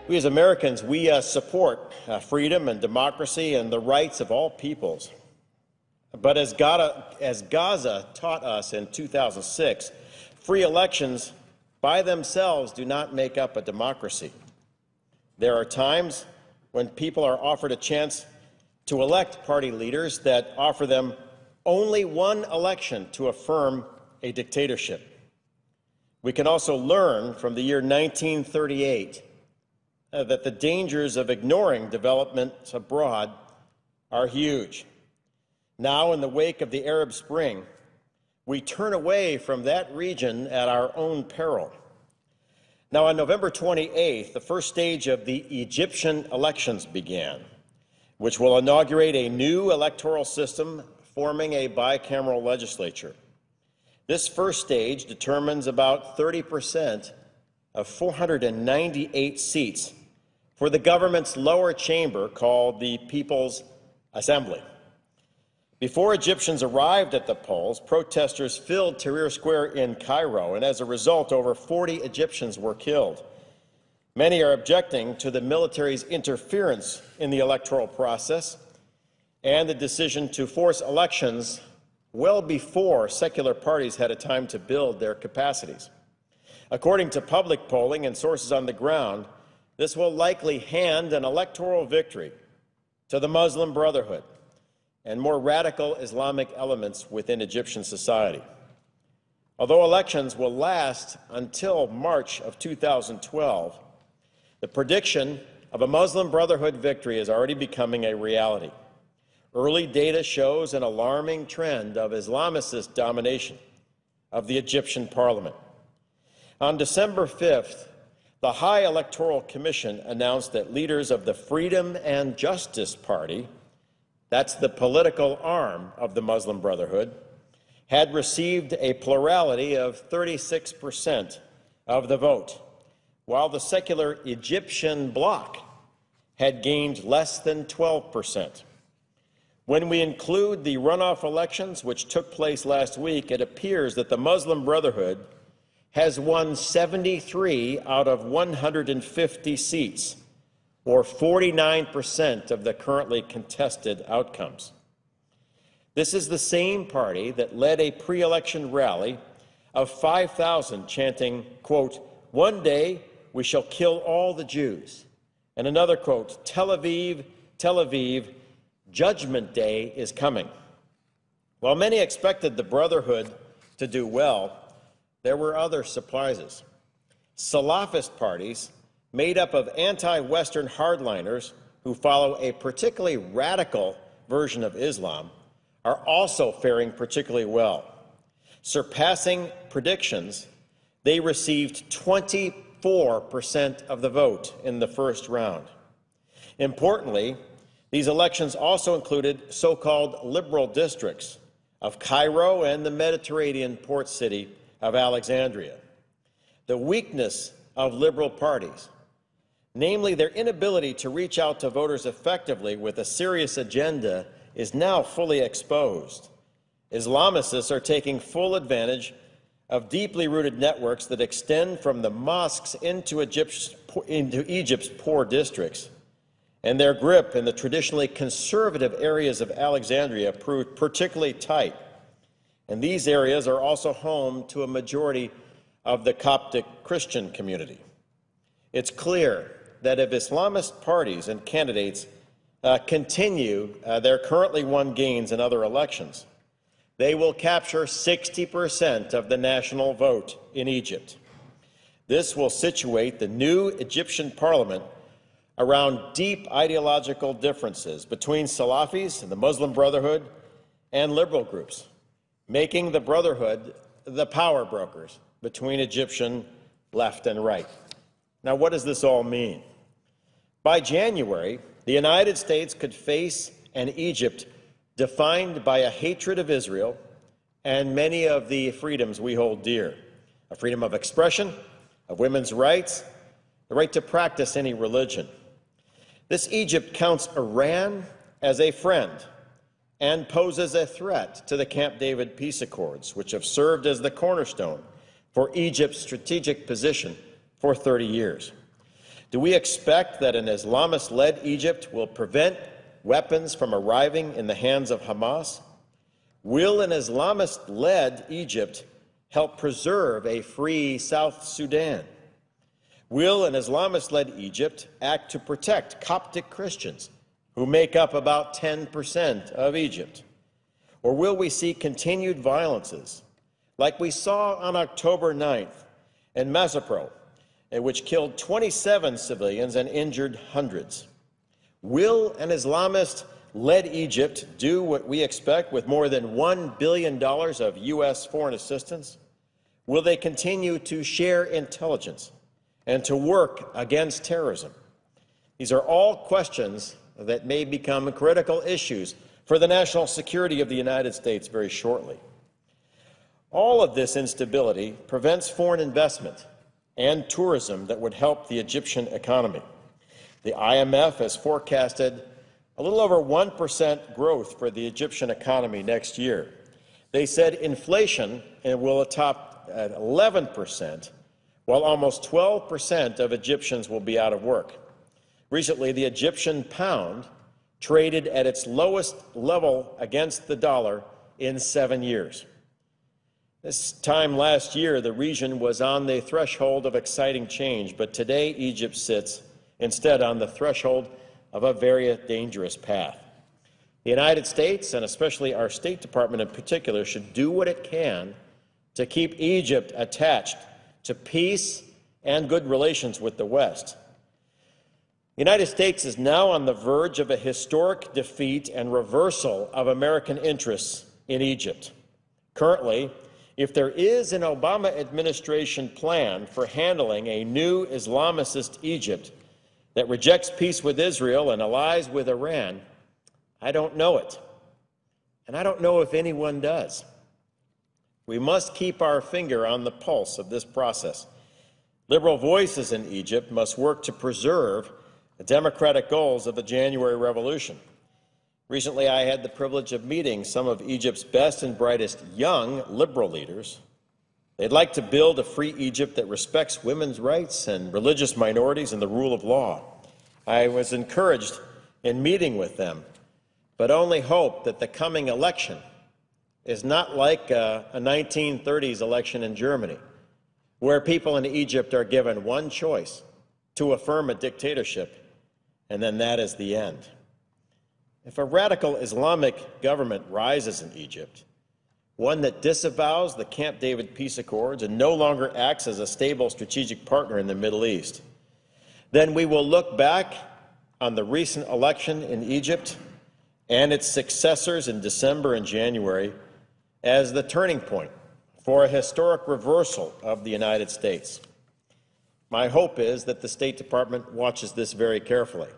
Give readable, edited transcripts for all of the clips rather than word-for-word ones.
We as Americans, we support freedom and democracy and the rights of all peoples. But as Gaza taught us in 2006, free elections by themselves do not make up a democracy. There are times when people are offered a chance to elect party leaders that offer them only one election to affirm a dictatorship. We can also learn from the year 1938 that the dangers of ignoring developments abroad are huge. Now, in the wake of the Arab Spring, we turn away from that region at our own peril. Now, on November 28th, the first stage of the Egyptian elections began, which will inaugurate a new electoral system forming a bicameral legislature. This first stage determines about 30% of 498 seats for the government's lower chamber called the People's Assembly. Before Egyptians arrived at the polls, protesters filled Tahrir Square in Cairo, and as a result, over 40 Egyptians were killed. Many are objecting to the military's interference in the electoral process and the decision to force elections well before secular parties had a time to build their capacities. According to public polling and sources on the ground, this will likely hand an electoral victory to the Muslim Brotherhood and more radical Islamic elements within Egyptian society. Although elections will last until March of 2012, the prediction of a Muslim Brotherhood victory is already becoming a reality. Early data shows an alarming trend of Islamicist domination of the Egyptian parliament. On December 5th, the High Electoral Commission announced that leaders of the Freedom and Justice Party, that's the political arm of the Muslim Brotherhood, had received a plurality of 36% of the vote, while the secular Egyptian bloc had gained less than 12%. When we include the runoff elections, which took place last week, it appears that the Muslim Brotherhood has won 73 out of 150 seats, or 49% of the currently contested outcomes. This is the same party that led a pre-election rally of 5,000 chanting, quote, "One day we shall kill all the Jews," and another quote, "Tel Aviv, Tel Aviv, Judgment Day is coming." While many expected the Brotherhood to do well, there were other surprises. Salafist parties made up of anti-Western hardliners who follow a particularly radical version of Islam are also faring particularly well. Surpassing predictions, they received 24% of the vote in the first round. Importantly, these elections also included so-called liberal districts of Cairo and the Mediterranean port city of Alexandria. The weakness of liberal parties, namely their inability to reach out to voters effectively with a serious agenda, is now fully exposed. Islamicists are taking full advantage of deeply rooted networks that extend from the mosques into Egypt's poor districts, and their grip in the traditionally conservative areas of Alexandria proved particularly tight. And these areas are also home to a majority of the Coptic Christian community. It's clear that if Islamist parties and candidates continue their currently won gains in other elections, they will capture 60% of the national vote in Egypt. This will situate the new Egyptian parliament around deep ideological differences between Salafis and the Muslim Brotherhood and liberal groups, making the Brotherhood the power brokers between Egyptian left and right. Now, what does this all mean? By January, the United States could face an Egypt defined by a hatred of Israel and many of the freedoms we hold dear: a freedom of expression, of women's rights, the right to practice any religion. This Egypt counts Iran as a friend and poses a threat to the Camp David peace accords, which have served as the cornerstone for Egypt's strategic position for 30 years. Do we expect that an Islamist-led Egypt will prevent weapons from arriving in the hands of Hamas? Will an Islamist-led Egypt help preserve a free South Sudan? Will an Islamist-led Egypt act to protect Coptic Christians, who make up about 10% of Egypt? Or will we see continued violences, like we saw on October 9th in Mazapro, which killed 27 civilians and injured hundreds? Will an Islamist-led Egypt do what we expect with more than $1 billion of U.S. foreign assistance? Will they continue to share intelligence and to work against terrorism? These are all questions that may become critical issues for the national security of the United States very shortly. All of this instability prevents foreign investment and tourism that would help the Egyptian economy. The IMF has forecasted a little over 1% growth for the Egyptian economy next year. They said inflation will top at 11%, while almost 12% of Egyptians will be out of work. Recently, the Egyptian pound traded at its lowest level against the dollar in 7 years. This time last year, the region was on the threshold of exciting change, but today Egypt sits instead on the threshold of a very dangerous path. The United States, and especially our State Department in particular, should do what it can to keep Egypt attached to peace and good relations with the West. The United States is now on the verge of a historic defeat and reversal of American interests in Egypt. Currently, if there is an Obama administration plan for handling a new Islamist Egypt that rejects peace with Israel and allies with Iran, I don't know it. And I don't know if anyone does. We must keep our finger on the pulse of this process. Liberal voices in Egypt must work to preserve the democratic goals of the January Revolution. Recently, I had the privilege of meeting some of Egypt's best and brightest young liberal leaders. They'd like to build a free Egypt that respects women's rights and religious minorities and the rule of law. I was encouraged in meeting with them, but only hope that the coming election is not like a 1930s election in Germany, where people in Egypt are given one choice: to affirm a dictatorship, and then that is the end. If a radical Islamic government rises in Egypt, one that disavows the Camp David peace accords and no longer acts as a stable strategic partner in the Middle East, then we will look back on the recent election in Egypt and its successors in December and January as the turning point for a historic reversal of the United States. My hope is that the State Department watches this very carefully.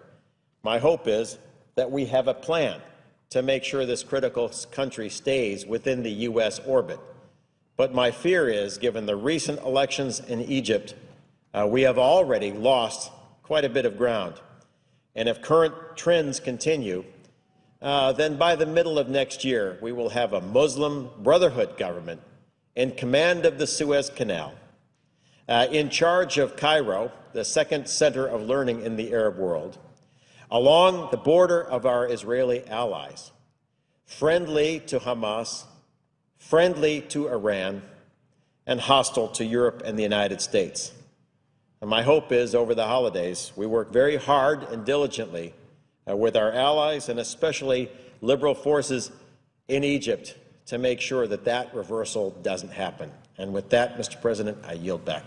My hope is that we have a plan to make sure this critical country stays within the U.S. orbit. But my fear is, given the recent elections in Egypt, we have already lost quite a bit of ground. And if current trends continue, then by the middle of next year, we will have a Muslim Brotherhood government in command of the Suez Canal, in charge of Cairo, the second center of learning in the Arab world, along the border of our Israeli allies, friendly to Hamas, friendly to Iran, and hostile to Europe and the United States. And my hope is, over the holidays, we work very hard and diligently with our allies, and especially liberal forces in Egypt, to make sure that that reversal doesn't happen. And with that, Mr. President, I yield back.